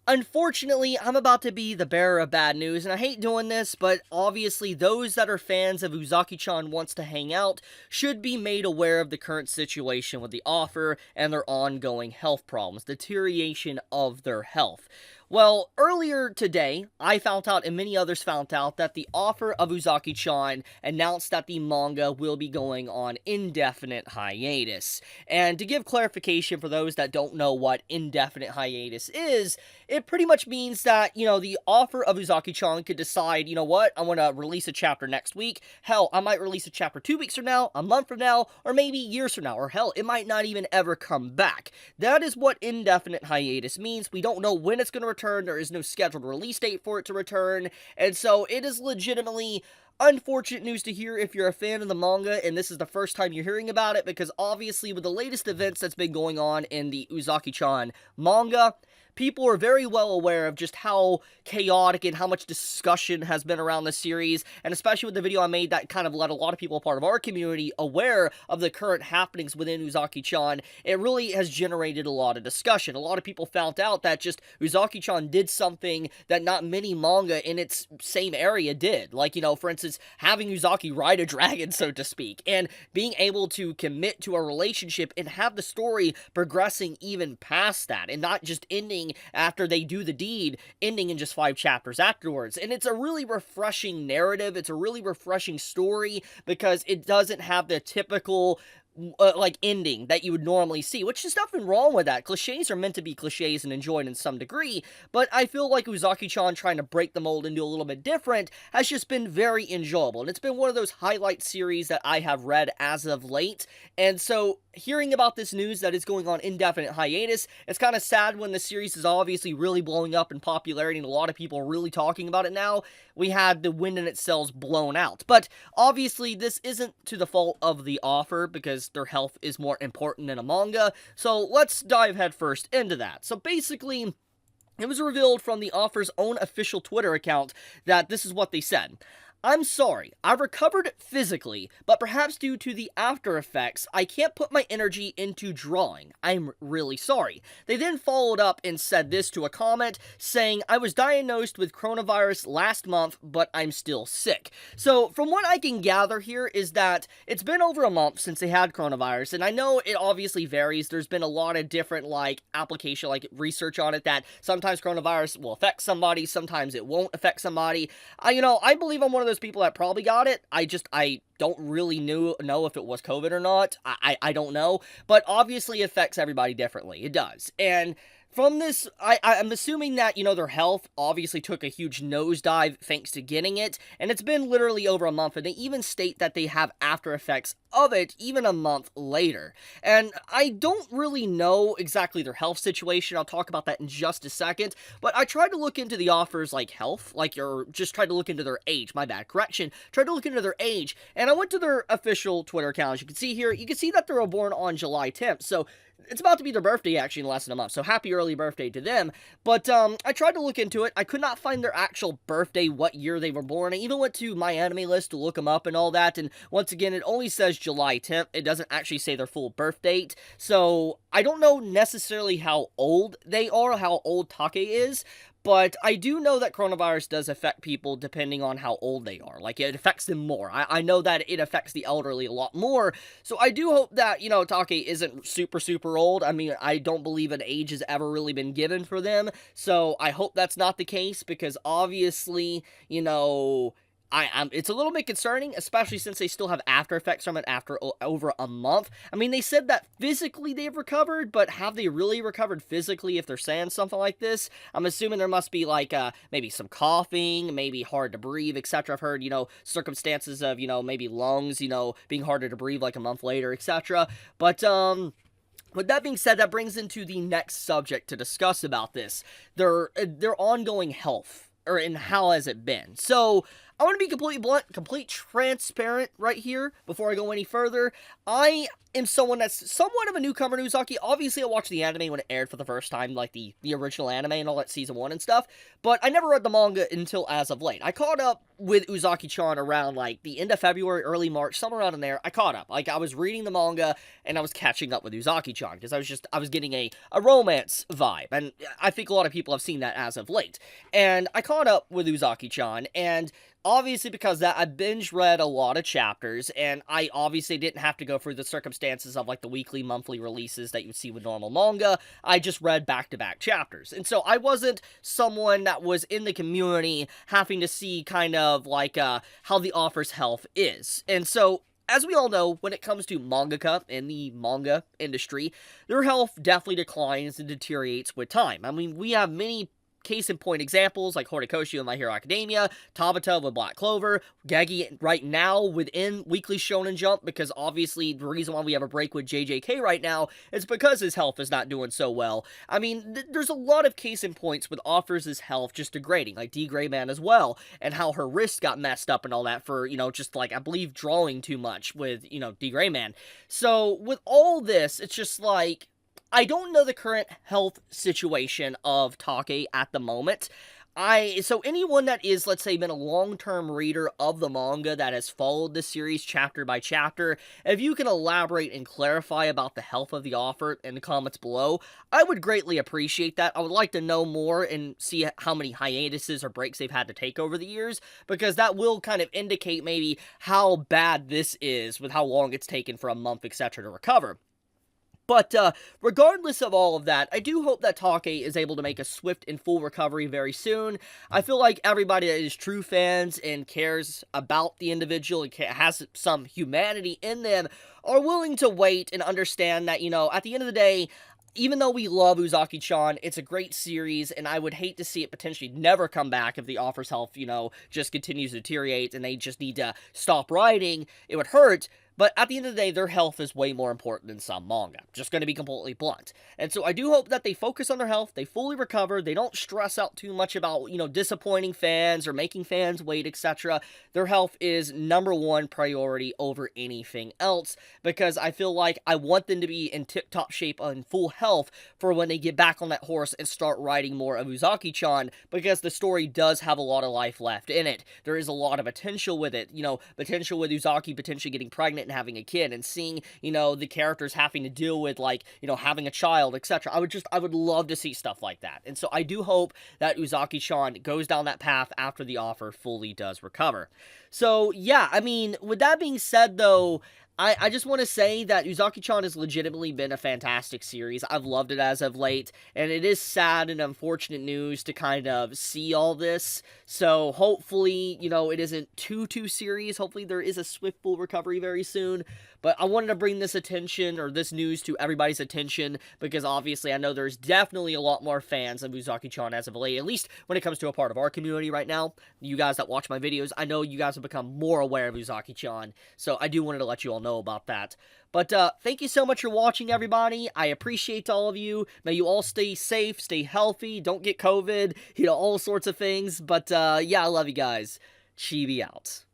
Unfortunately, I'm about to be the bearer of bad news, and I hate doing this, but obviously those that are fans of Uzaki-chan Wants to Hang Out should be made aware of the current situation with the author and their ongoing health problems, deterioration of their health. Well, earlier today, I found out, and many others found out, that the author of Uzaki-chan announced that the manga will be going on indefinite hiatus. And to give clarification for those that don't know what indefinite hiatus is, it pretty much means that, the author of Uzaki-chan could decide, you know what, I want to release a chapter next week. Hell, I might release a chapter 2 weeks from now, a month from now, or maybe years from now, or hell, it might not even ever come back. That is what indefinite hiatus means. We don't know when it's going to return. There is no scheduled release date for it to return, and so it is legitimately unfortunate news to hear if you're a fan of the manga and this is the first time you're hearing about it, because obviously with the latest events that's been going on in the Uzaki-chan manga, people are very well aware of just how chaotic and how much discussion has been around the series, and especially with the video I made that kind of let a lot of people, part of our community, aware of the current happenings within Uzaki-chan. It really has generated a lot of discussion. A lot of people found out that just Uzaki-chan did something that not many manga in its same area did. Like, for instance, having Uzaki ride a dragon, so to speak, and being able to commit to a relationship and have the story progressing even past that, and not just ending after they do the deed, ending in just 5 chapters afterwards. And it's a really refreshing narrative, it's a really refreshing story, because it doesn't have the typical ending that you would normally see, which is nothing wrong with that. Cliches are meant to be cliches and enjoyed in some degree, but I feel like Uzaki-chan trying to break the mold and do a little bit different has just been very enjoyable, and it's been one of those highlight series that I have read as of late. And so hearing about this news that is going on indefinite hiatus, it's kind of sad when the series is obviously really blowing up in popularity and a lot of people are really talking about it now. We had the wind in its sails blown out, but obviously this isn't to the fault of the author, because their health is more important than a manga. So let's dive headfirst into that. So basically, it was revealed from the author's own official Twitter account that this is what they said. "I'm sorry, I've recovered physically, but perhaps due to the after effects, I can't put my energy into drawing. I'm really sorry." They then followed up and said this to a comment, saying, "I was diagnosed with coronavirus last month, but I'm still sick." So, from what I can gather here is that it's been over a month since they had coronavirus, and I know it obviously varies. There's been a lot of different, application, research on it, that sometimes coronavirus will affect somebody, sometimes it won't affect somebody. I believe I'm one of those people that probably got it. I don't really know if it was COVID or not. I don't know. But obviously it affects everybody differently. It does. And from this, I'm assuming that, their health obviously took a huge nosedive thanks to getting it, and it's been literally over a month, and they even state that they have after effects of it even a month later. And I don't really know exactly their health situation. I'll talk about that in just a second, but I tried to look into the author's, health, or just tried to look into their age, my bad, correction, tried to look into their age, and I went to their official Twitter account. As you can see here, you can see that they were born on July 10th, so it's about to be their birthday, actually, in less than a month, so happy early birthday to them. But, I tried to look into it. I could not find their actual birthday, what year they were born. I even went to My Anime List to look them up and all that, and once again, it only says July 10th. It doesn't actually say their full birth date, so I don't know necessarily how old they are, how old Take is, but I do know that coronavirus does affect people depending on how old they are. It affects them more. I know that it affects the elderly a lot more. So I do hope that, Take isn't super, super old. I mean, I don't believe an age has ever really been given for them. So I hope that's not the case, because obviously, it's a little bit concerning, especially since they still have after effects from it after over a month. I mean, they said that physically they've recovered, but have they really recovered physically if they're saying something like this? I'm assuming there must be, maybe some coughing, maybe hard to breathe, etc. I've heard, circumstances of, maybe lungs, being harder to breathe a month later, etc. But, with that being said, that brings into the next subject to discuss about this. Their ongoing health, and how has it been? So, I want to be completely blunt, complete transparent right here before I go any further. I am someone that's somewhat of a newcomer to Uzaki. Obviously, I watched the anime when it aired for the first time, like the original anime and all that season 1 and stuff, but I never read the manga until as of late. I caught up with Uzaki-chan around, like, the end of February, early March, somewhere around in there. I caught up. Like, I was reading the manga, and I was catching up with Uzaki-chan, because I was getting a romance vibe, and I think a lot of people have seen that as of late. And I caught up with Uzaki-chan, and obviously, because that, I binge read a lot of chapters, and I obviously didn't have to go through the circumstances of, like, the weekly, monthly releases that you would see with normal manga. I just read back-to-back chapters. And so I wasn't someone that was in the community having to see kind of, like, how the author's health is. And so, as we all know, when it comes to mangaka in the manga industry, their health definitely declines and deteriorates with time. I mean, we have many case-in-point examples like Horikoshi in My Hero Academia, Tabata with Black Clover, Gagi right now within Weekly Shonen Jump, because obviously the reason why we have a break with JJK right now is because his health is not doing so well. I mean, there's a lot of case-in-points with authors' health just degrading, like D. Gray Man as well, and how her wrist got messed up and all that for, you know, just like, I believe, drawing too much with, you know, D. Gray Man. So, with all this, it's just like, I don't know the current health situation of Take at the moment. So anyone that is, let's say, been a long-term reader of the manga that has followed the series chapter by chapter, if you can elaborate and clarify about the health of the author in the comments below, I would greatly appreciate that. I would like to know more and see how many hiatuses or breaks they've had to take over the years, because that will kind of indicate maybe how bad this is with how long it's taken for a month, etc. to recover. But, regardless of all of that, I do hope that Take is able to make a swift and full recovery very soon. I feel like everybody that is true fans and cares about the individual and has some humanity in them are willing to wait and understand that, you know, at the end of the day, even though we love Uzaki-chan, it's a great series, and I would hate to see it potentially never come back if the author's health, you know, just continues to deteriorate and they just need to stop writing. It would hurt. But at the end of the day, their health is way more important than some manga. Just going to be completely blunt. And so I do hope that they focus on their health, they fully recover, they don't stress out too much about, you know, disappointing fans or making fans wait, etc. Their health is #1 priority over anything else, because I feel like I want them to be in tip-top shape and full health for when they get back on that horse and start writing more of Uzaki-chan, because the story does have a lot of life left in it. There is a lot of potential with it, you know, potential with Uzaki potentially getting pregnant and having a kid, and seeing, you know, the characters having to deal with, like, you know, having a child, etc. I would love to see stuff like that. And so I do hope that Uzaki-chan goes down that path after the author fully does recover. So, yeah, I mean, with that being said, though, I just want to say that Uzaki-chan has legitimately been a fantastic series. I've loved it as of late, and it is sad and unfortunate news to kind of see all this. So hopefully, you know, it isn't too serious. Hopefully there is a swift full recovery very soon. But I wanted to bring this attention, or this news, to everybody's attention, because obviously I know there's definitely a lot more fans of Uzaki-chan as of late, at least when it comes to a part of our community right now. You guys that watch my videos, I know you guys have become more aware of Uzaki-chan, so I do wanted to let you all know about that. But, thank you so much for watching, everybody. I appreciate all of you. May you all stay safe, stay healthy, don't get COVID, you know, all sorts of things. But, yeah, I love you guys. Chibi out.